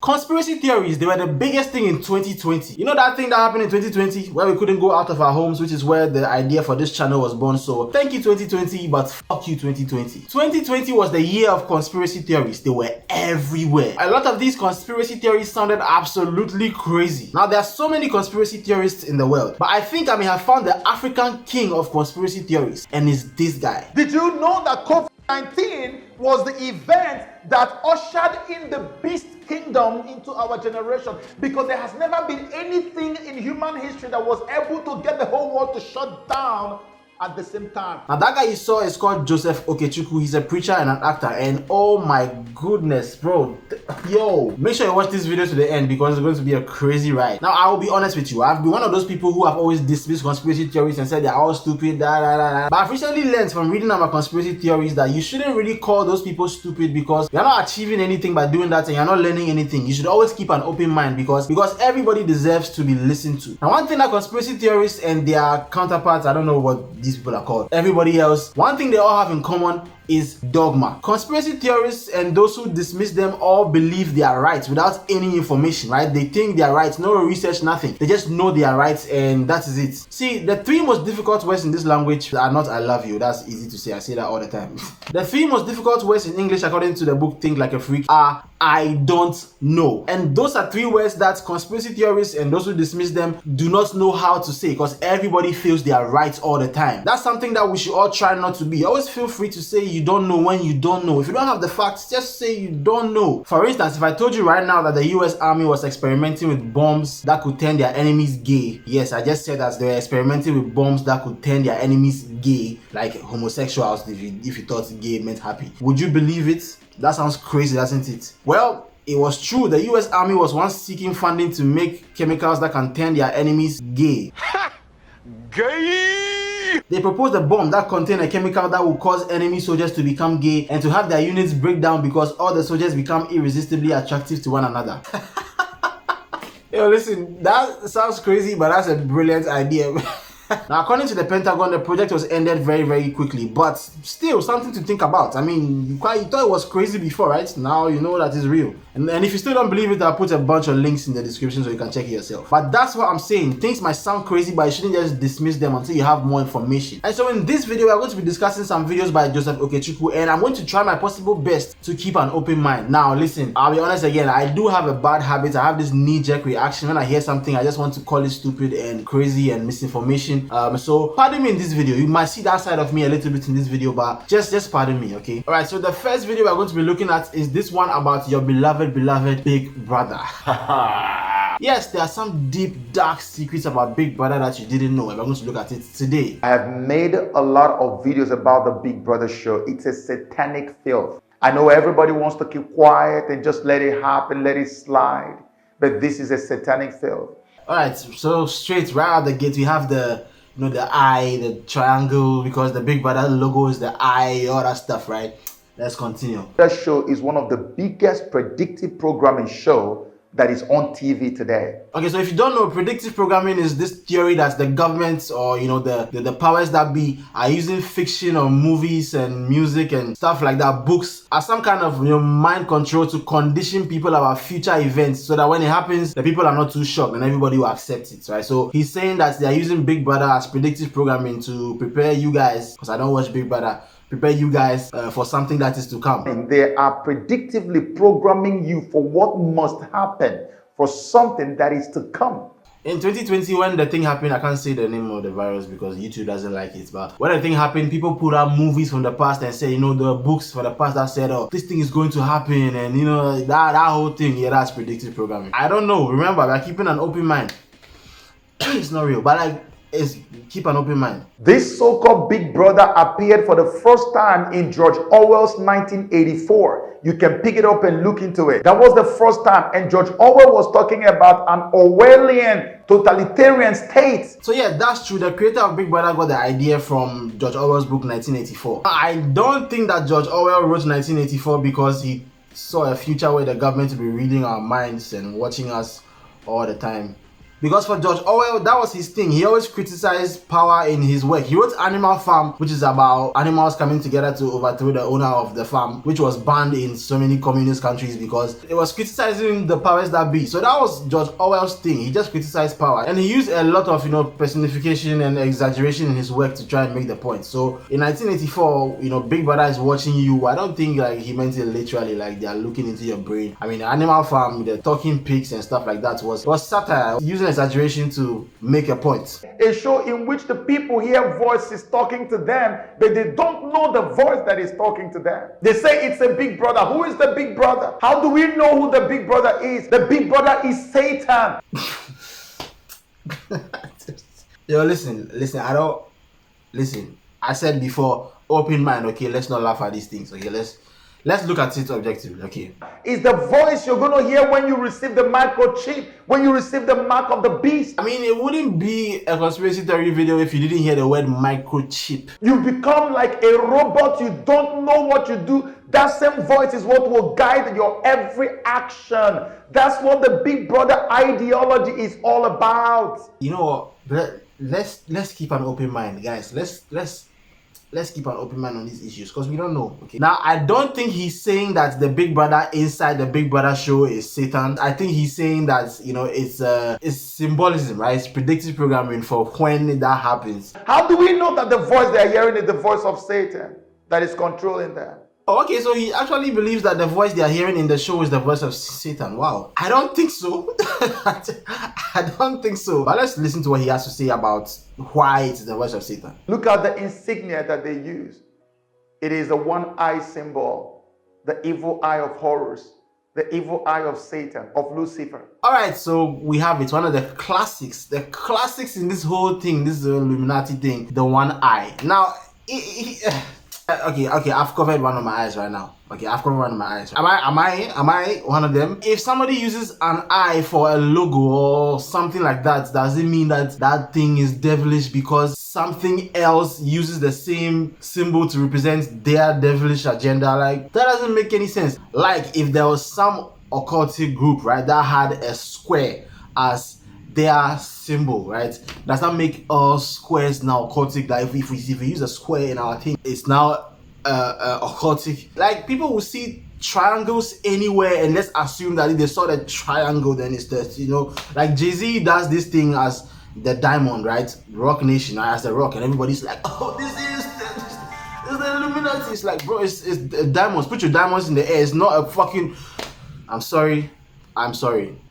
Conspiracy theories, they were the biggest thing in 2020. You know that thing that happened in 2020 where we couldn't go out of our homes, which is where the idea for this channel was born. So thank you 2020, but fuck you 2020. 2020 was the year of conspiracy theories. They were everywhere. A lot of these conspiracy theories sounded absolutely crazy. Now there are so many conspiracy theorists in the world, but I think I may have found the African king of conspiracy theories, and it's this guy. Did you know that COVID-19 was the event that ushered in the beast kingdom into our generation? Because there has never been anything in human history that was able to get the whole world to shut down at the same time. Now that guy you saw is called Joseph Okechukwu. He's a preacher and an actor, and oh my goodness, bro, yo, make sure you watch this video to the end because it's going to be a crazy ride. Now I will be honest with you, I've been one of those people who have always dismissed conspiracy theories and said they're all stupid, but I've recently learned from reading about conspiracy theories that you shouldn't really call those people stupid because you're not achieving anything by doing that and you're not learning anything. You should always keep an open mind because everybody deserves to be listened to. Now one thing that conspiracy theorists and their counterparts, I don't know what these people are called, everybody else, one thing they all have in common is dogma. Conspiracy theorists and those who dismiss them all believe they are right without any information, right? They think they are right, no research, nothing. They just know they are right and that is it. See, the three most difficult words in this language are not I love you. That's easy to say. I say that all the time. The three most difficult words in English, according to the book Think Like a Freak, are I don't know. And those are three words that conspiracy theorists and those who dismiss them do not know how to say because everybody feels they are right all the time. That's something that we should all try not to be. Always feel free to say you don't know when you don't know. If you don't have the facts, just say you don't know. For instance, if I told you right now that the US Army was experimenting with bombs that could turn their enemies gay, yes, I just said that they were experimenting with bombs that could turn their enemies gay, like homosexuals, if you thought gay meant happy. Would you believe it? That sounds crazy, doesn't it? Well, it was true. The US Army was once seeking funding to make chemicals that can turn their enemies gay. Gay! They proposed a bomb that contained a chemical that would cause enemy soldiers to become gay and to have their units break down because all the soldiers become irresistibly attractive to one another. Yo, listen, that sounds crazy, but that's a brilliant idea. Now, according to the Pentagon, the project was ended very, very quickly, but still something to think about. I mean, you thought it was crazy before, right? Now you know that it's real. And if you still don't believe it, I'll put a bunch of links in the description so you can check it yourself. But that's what I'm saying. Things might sound crazy, but you shouldn't just dismiss them until you have more information. And so in this video, we're going to be discussing some videos by Joseph Okechukwu, and I'm going to try my possible best to keep an open mind. Now, listen, I'll be honest again, I do have a bad habit. I have this knee-jerk reaction. When I hear something, I just want to call it stupid and crazy and misinformation. So pardon me in this video. You might see that side of me a little bit in this video, but just pardon me, okay? All right, so the first video we're going to be looking at is this one about your beloved Big Brother. Yes, there are some deep, dark secrets about Big Brother that you didn't know, and we're going to look at it today. I have made a lot of videos about the Big Brother show. It's a satanic filth. I know everybody wants to keep quiet and just let it happen, let it slide, but this is a satanic filth. All right, so straight right out the gate, we have the eye, the triangle, because the Big Brother logo is the eye, all that stuff, right? Let's continue. That show is one of the biggest predictive programming show that is on TV today. Okay, so if you don't know, predictive programming is this theory that the government or the powers that be are using fiction or movies and music and stuff like that, books, as some kind of mind control to condition people about future events so that when it happens, the people are not too shocked and everybody will accept it, right? So he's saying that they are using Big Brother as predictive programming to prepare you guys, because I don't watch Big Brother, prepare you guys for something that is to come. And they are predictively programming you for what must happen for something that is to come. In 2020, when the thing happened, I can't say the name of the virus because YouTube doesn't like it, but when the thing happened, people put out movies from the past and say, the books for the past that said, oh, this thing is going to happen, and that whole thing, yeah, that's predictive programming. I don't know. Remember, we're keeping an open mind. It's not real, but keep an open mind. This so-called Big Brother appeared for the first time in George Orwell's 1984. You can pick it up and look into it. That was the first time, and George Orwell was talking about an Orwellian totalitarian state. So yeah, that's true. The creator of Big Brother got the idea from George Orwell's book 1984. I don't think that George Orwell wrote 1984 because he saw a future where the government will be reading our minds and watching us all the time. Because for George Orwell, that was his thing. He always criticized power in his work. He wrote Animal Farm, which is about animals coming together to overthrow the owner of the farm, which was banned in so many communist countries because it was criticizing the powers that be. So that was George Orwell's thing. He just criticized power, and he used a lot of personification and exaggeration in his work to try and make the point. So in 1984, Big Brother is watching you. I don't think like he meant it literally, like they are looking into your brain. I mean, the Animal Farm, the talking pigs and stuff like that was satire, using exaggeration to make a point. A show in which the people hear voices talking to them, but they don't know the voice that is talking to them. They say it's a big brother. Who is the big brother? How do we know who the big brother is? The big brother is Satan. Yo, listen. I said before, open mind, okay? Let's not laugh at these things, okay? Let's look at it objectively, okay? It's the voice you're going to hear when you receive the microchip, when you receive the mark of the beast. I mean, it wouldn't be a conspiracy theory video if you didn't hear the word microchip. You become like a robot. You don't know what you do. That same voice is what will guide your every action. That's what the Big Brother ideology is all about. You know what? Let's keep an open mind, guys. Let's keep an open mind on these issues because we don't know. Okay. Now, I don't think he's saying that the Big Brother inside the Big Brother show is Satan. I think he's saying that it's symbolism, right? It's predictive programming for when that happens. How do we know that the voice they are hearing is the voice of Satan that is controlling them? Oh, okay, so he actually believes that the voice they are hearing in the show is the voice of Satan. Wow. I don't think so. I don't think so. But let's listen to what he has to say about why it's the voice of Satan. Look at the insignia that they use. It is the one-eye symbol, the evil eye of Horus, the evil eye of Satan, of Lucifer. All right, so we have it. One of the classics in this whole thing, this Illuminati thing, the one eye. Now, Okay, I've covered one of my eyes right now. Okay, I've covered one of my eyes. Am I one of them? If somebody uses an eye for a logo or something like that, does it mean that that thing is devilish because something else uses the same symbol to represent their devilish agenda? Like, that doesn't make any sense. Like, if there was some occultic group, right, that had a square as their symbol, right? Does that make all squares now occultic? That if we use a square in our thing, it's now occultic. Like, people will see triangles anywhere, and let's assume that if they saw the triangle, then it's the like Jay-Z does this thing as the diamond, right? Rock Nation, right? As the rock, and everybody's like, oh, this is the Illuminati. It's like, bro, it's diamonds. Put your diamonds in the air. It's not a fucking. I'm sorry.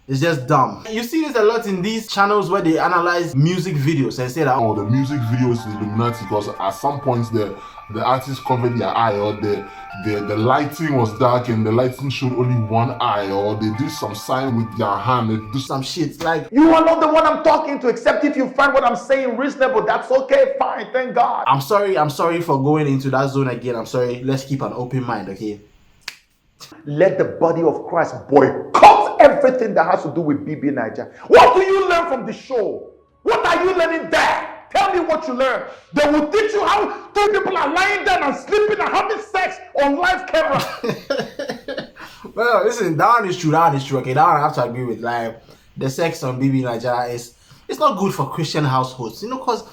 It's just dumb. You see this a lot in these channels where they analyze music videos and say that, oh, the music video is Illuminati because at some points the artist covered their eye, or the lighting was dark and the lighting showed only one eye, or they do some sign with their hand, they do some shit. Like, you are not the one I'm talking to, except if you find what I'm saying reasonable. That's okay, fine, thank God. I'm sorry for going into that zone again. I'm sorry. Let's keep an open mind, okay? Let the body of Christ boycott everything that has to do with BB Niger. What do you learn from the show? What are you learning there? Tell me what you learn. They will teach you how two people are lying down and sleeping and having sex on live camera. Well, listen, that one is true. Okay, that one I have to agree with. Like, the sex on BB Nigeria it's not good for Christian households, because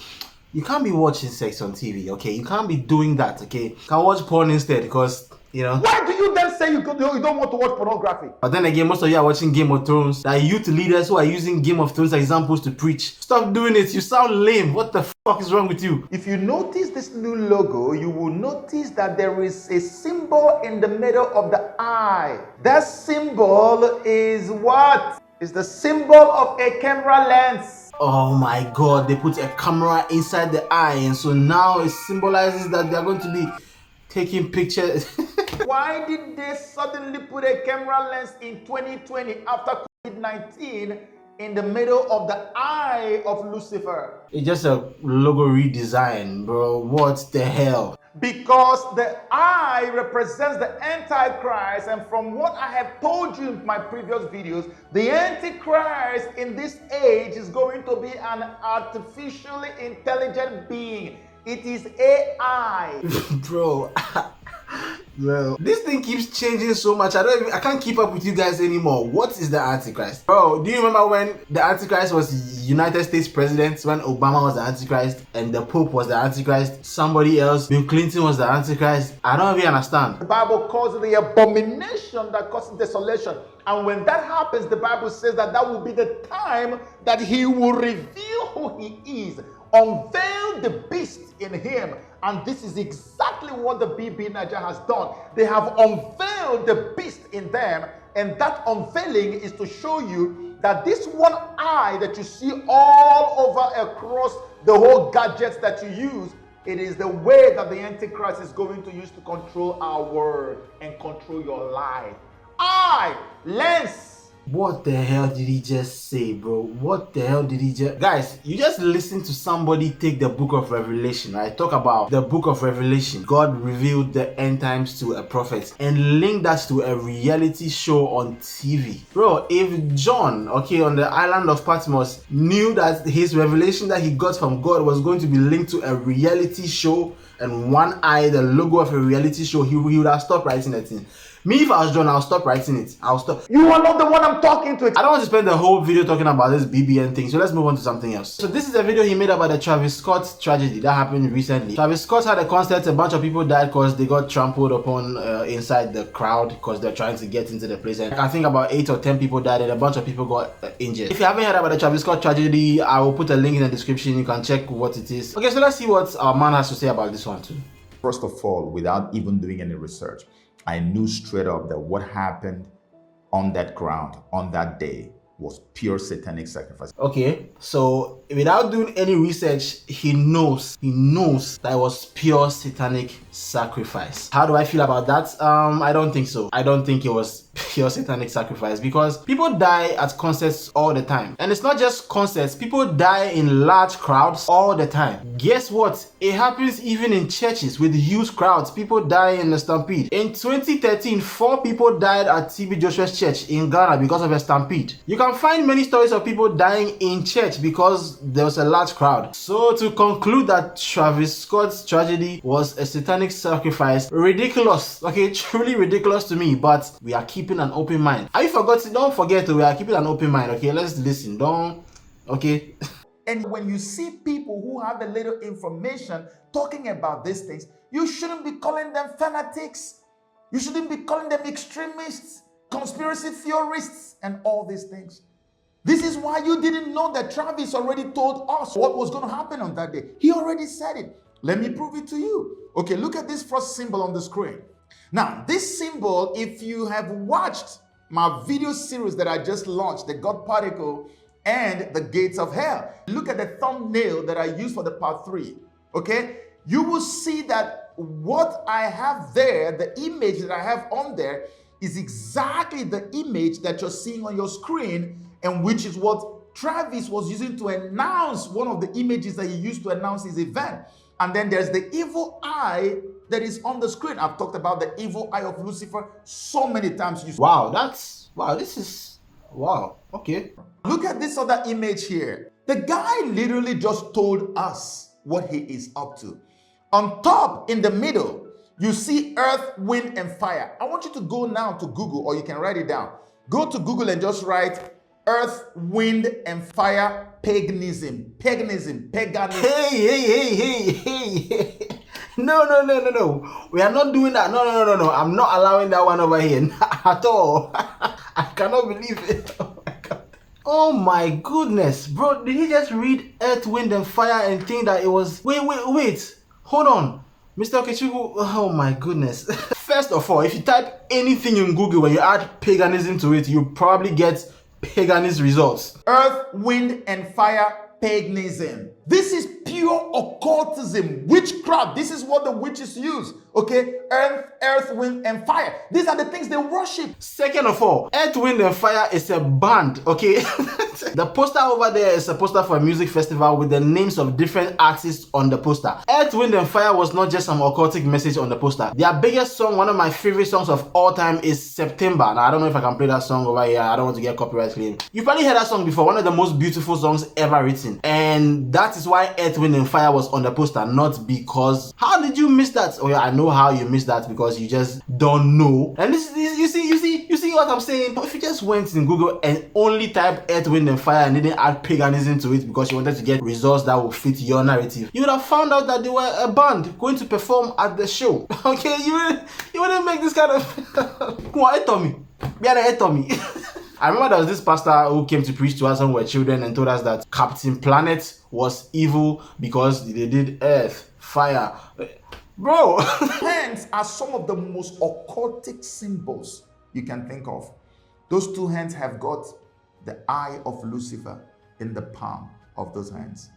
you can't be watching sex on TV, okay? You can't be doing that, okay? You can watch porn instead, because why do you then say you don't want to watch pornography? But then again, most of you are watching Game of Thrones. There are youth leaders who are using Game of Thrones examples to preach. Stop doing it. You sound lame. What the fuck is wrong with you? If you notice this new logo, you will notice that there is a symbol in the middle of the eye. That symbol is what? It's the symbol of a camera lens. Oh my God, they put a camera inside the eye, and so now it symbolizes that they are going to be taking pictures. Why did they suddenly put a camera lens in 2020 after COVID-19 in the middle of the eye of Lucifer? It's just a logo redesign, bro. What the hell? Because the eye represents the Antichrist, and from what I have told you in my previous videos, the Antichrist in this age is going to be an artificially intelligent being. It is AI. Bro, Well, this thing keeps changing so much. I can't keep up with you guys anymore. What is the Antichrist? Bro, do you remember when the Antichrist was United States president, when Obama was the Antichrist and the Pope was the Antichrist? Somebody else, Bill Clinton was the Antichrist. I don't really understand. The Bible calls it the abomination that causes desolation. And when that happens, the Bible says that that will be the time that he will reveal who he is, unveil the beast in him. And this is exactly what the BB Niger has done. They have unveiled the beast in them, and that unveiling is to show you that this one eye that you see all over across the whole gadgets that you use, it is the way that the Antichrist is going to use to control our world and control your life. Eye, lens. What the hell did he just say, bro? What the hell did he just... Guys, you just listen to somebody take the book of Revelation, right? Talk about the book of Revelation. God revealed the end times to a prophet and link that to a reality show on TV. Bro, if John, okay, on the island of Patmos knew that his revelation that he got from God was going to be linked to a reality show and one eye, the logo of a reality show, he would have stopped writing that thing. Me, if I was John, I'll stop writing it. I'll stop. You are not the one I'm talking to. I don't want to spend the whole video talking about this BBN thing, so let's move on to something else. So this is a video he made about the Travis Scott tragedy that happened recently. Travis Scott had a concert, a bunch of people died because they got trampled upon inside the crowd because they're trying to get into the place. And I think about 8 or 10 people died and a bunch of people got injured. If you haven't heard about the Travis Scott tragedy, I will put a link in the description. You can check what it is. Okay, so let's see what our man has to say about this one too. First of all, without even doing any research, I knew straight up that what happened on that ground, on that day, was pure satanic sacrifice. Okay, so without doing any research, he knows that it was pure satanic sacrifice. How do I feel about that? I don't think so. I don't think it was pure satanic sacrifice because people die at concerts all the time. And it's not just concerts, people die in large crowds all the time. Guess what? It happens even in churches with huge crowds. People die in a stampede. In 2013, 4 people died at TB Joshua's church in Ghana because of a stampede. You can find many stories of people dying in church because there was a large crowd. So to conclude that Travis Scott's tragedy was a satanic sacrifice, ridiculous. Okay, truly ridiculous to me, but we are keeping an open mind. Are you forgotten? Don't forget, we are keeping an open mind. Okay, let's listen. Okay. And when you see people who have a little information talking about these things, you shouldn't be calling them fanatics. You shouldn't be calling them extremists, conspiracy theorists, and all these things. This is why you didn't know that Travis already told us what was going to happen on that day. He already said it. Let me prove it to you. Okay, look at this first symbol on the screen. Now, this symbol, if you have watched my video series that I just launched, the God Particle and the Gates of Hell, look at the thumbnail that I used for the part 3, okay? You will see that what I have there, the image that I have on there, is exactly the image that you're seeing on your screen, and which is what Travis was using to announce one of the images that he used to announce his event. And then there's the evil eye that is on the screen. I've talked about the evil eye of Lucifer so many times. Wow, okay. Look at this other image here. The guy literally just told us what he is up to. On top, in the middle, you see earth, wind, and fire. I want you to go now to Google, or you can write it down. Go to Google and just write earth, wind, and fire, paganism. Paganism. Hey. No. We are not doing that. No. I'm not allowing that one over here at all. I cannot believe it. Oh my God. Oh my goodness. Bro, did he just read earth, wind, and fire and think that it was... Wait. Hold on. Mr. Okechukwu, oh my goodness. First of all, if you type anything in Google when you add paganism to it, you probably get paganist results. Earth, wind, and fire, paganism. This is pure occultism, witchcraft. This is what the witches use. Okay, earth, wind, and fire. These are the things they worship. Second of all, earth, wind, and fire is a band. Okay. The poster over there is a poster for a music festival with the names of different artists on the poster. Earth, Wind, and Fire was not just some occultic message on the poster. Their biggest song, one of my favorite songs of all time, is September. Now, I don't know if I can play that song over here. I don't want to get copyright claim. You've probably heard that song before. One of the most beautiful songs ever written. And that is why Earth, Wind, and Fire was on the poster, not because... How did you miss that? Oh yeah, I know know how you missed that because you just don't know. And this you see what I'm saying? If you just went in Google and only type earth, wind and fire and didn't add paganism to it because you wanted to get results that would fit your narrative, you would have found out that they were a band going to perform at the show. Okay, you wouldn't make this kind of come on, Tommy. Tommy. I remember there was this pastor who came to preach to us when we were children and told us that Captain Planet was evil because they did earth, fire. Bro. Hands are some of the most occultic symbols you can think of. Those two hands have got the eye of Lucifer in the palm of those hands.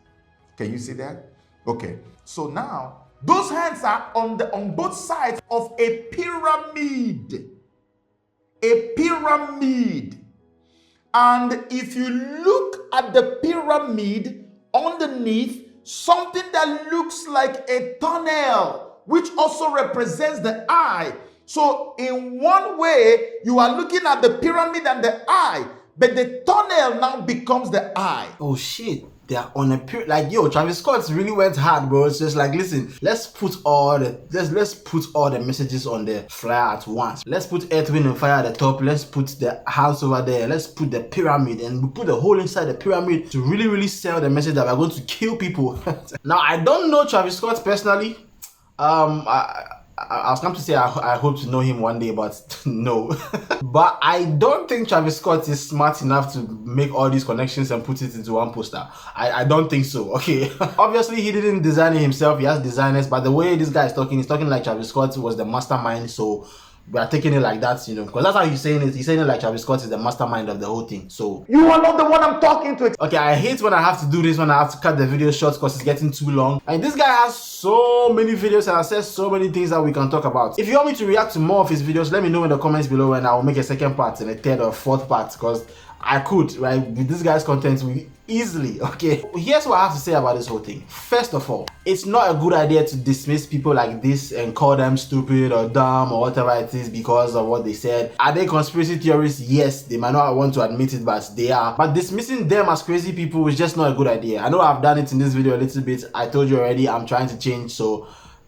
Can you see that? Okay. So now, those hands are on both sides of a pyramid. A pyramid. And if you look at the pyramid underneath, something that looks like a tunnel, which also represents the eye. So in one way, you are looking at the pyramid and the eye, but the tunnel now becomes the eye. Oh shit. They are on a period like yo, Travis Scott really went hard, bro. It's just like, listen, let's put all the messages on the flyer at once. Let's put earth, wind, and fire at the top. Let's put the house over there. Let's put the pyramid, and we put the hole inside the pyramid to really sell the message that we're going to kill people. Now, I don't know Travis Scott personally. I was going to say I hope to know him one day, but no. But I don't think Travis Scott is smart enough to make all these connections and put it into one poster. I don't think so, okay? Obviously, he didn't design it himself. He has designers, but the way this guy is talking, he's talking like Travis Scott was the mastermind, so we are taking it like that, you know, because that's how he's saying it. He's saying it like Travis Scott is the mastermind of the whole thing. So You are not the one I'm talking to. okay, I hate when I have to do this, when I have to cut the video short because it's getting too long. And this guy has so many videos and I said so many things that we can talk about. If you want me to react to more of his videos, let me know in the comments below and I will make a second part and a third or fourth part, because I could, right, with this guy's content we easily, okay? Here's what I have to say about this whole thing. First of all, it's not a good idea to dismiss people like this and call them stupid or dumb or whatever it is because of what they said. Are they conspiracy theorists? Yes, they might not want to admit it, but they are. But dismissing them as crazy people is just not a good idea. I know I've done it in this video a little bit. I told you already, I'm trying to change, so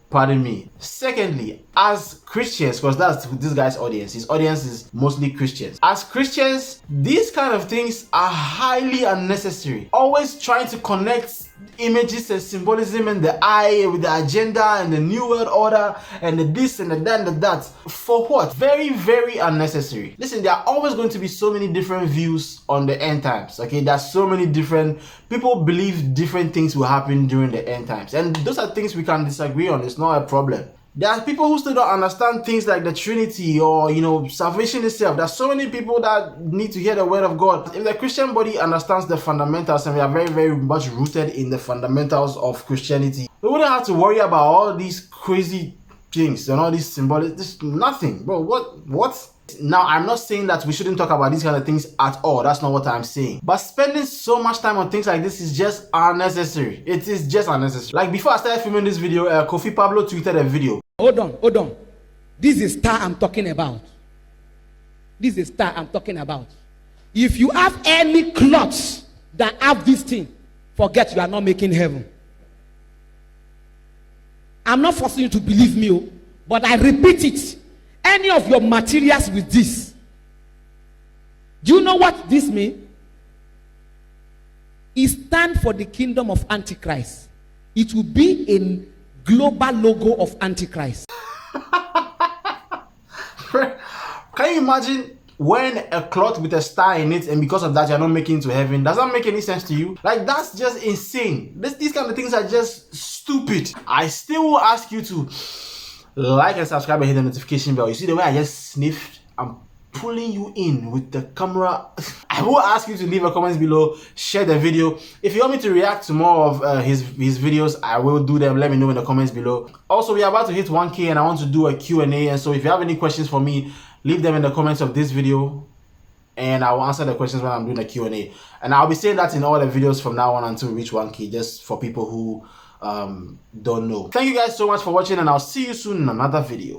pardon me. Secondly, as Christians, because that's this guy's audience, his audience is mostly Christians. As Christians, these kind of things are highly unnecessary. Always trying to connect images and symbolism and the eye with the agenda and the new world order and the this and the that and the that. For what? Very unnecessary. Listen, there are always going to be so many different views on the end times, okay? There's so many different people believe different things will happen during the end times, and those are things we can disagree on. It's not a problem. There are people who still don't understand things like the Trinity or, you know, salvation itself. There's so many people that need to hear the word of God. If the Christian body understands the fundamentals, and we are very much rooted in the fundamentals of Christianity, we wouldn't have to worry about all these crazy things and all these symbols. This nothing, bro. What? Now, I'm not saying that we shouldn't talk about these kind of things at all. That's not what I'm saying. But spending so much time on things like this is just unnecessary. It is just unnecessary. Like before I started filming this video, Kofi Pablo tweeted a video. Hold on. This is star I'm talking about. This is star I'm talking about. If you have any clothes that have this thing, forget you are not making heaven. I'm not forcing you to believe me, but I repeat it. Any of your materials with this, do you know what this means? It stands for the kingdom of Antichrist. It will be a global logo of Antichrist. Can you imagine wearing a cloth with a star in it and because of that you're not making it to heaven? Does that make any sense to you? Like, that's just insane. These kind of things are just stupid. I still will ask you to like and subscribe and hit the notification bell. You see the way I just sniffed? I'm pulling you in with the camera. I will ask you to leave a comment below, share the video. If you want me to react to more of his videos, I will do them. Let me know in the comments below. Also, we are about to hit 1K and I want to do a Q&A, and so if you have any questions for me, leave them in the comments of this video and I will answer the questions when I'm doing the Q&A. And I'll be saying that in all the videos from now on until we reach 1K, just for people who don't know. Thank you guys so much for watching, and I'll see you soon in another video.